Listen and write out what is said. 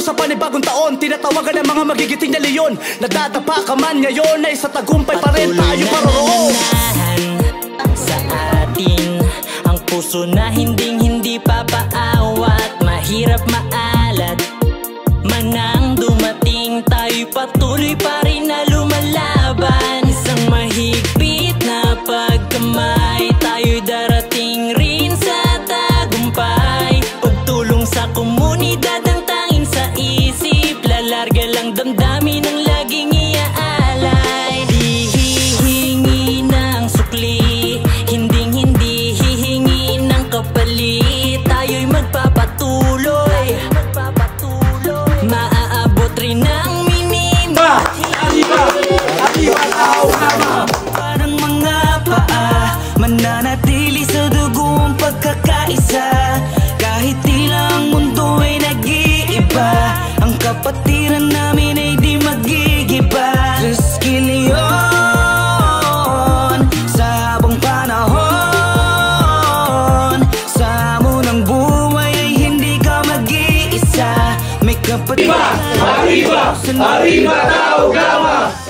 sa panibagong taon, tinatawagan ng mga magigiting na leon. Nadadapa ka man ngayon ay sa tagumpay pa rin tayo paroroon. Sa atin ang puso na hindi papaawat, mahirap maalat man ang dumating, tayo'y patuloy pa rin na lumalaban. Isang mahigpit na pagkamay, tayo'y darating rin sa tagumpay. Pagtulong sa komunidad ang tanging sa isip, lalarga lang damdamin ang laging iaalay. Di hihingi ng sukli, hindi hihingi ng kapalit, tayo'y magpapatuloy. Maaabot rin ang minima. Parang mga paa, mananatili sa dugo ang pagkakaisa. Kahit tila ang mundo ay nag-iiba, ang kapatiran namin ay di magigiba. Triskil yun sa habang panahon, sa munang buhay ay hindi ka mag-iisa. May kapatiran. Arriba, arriba, arriba, tao gama.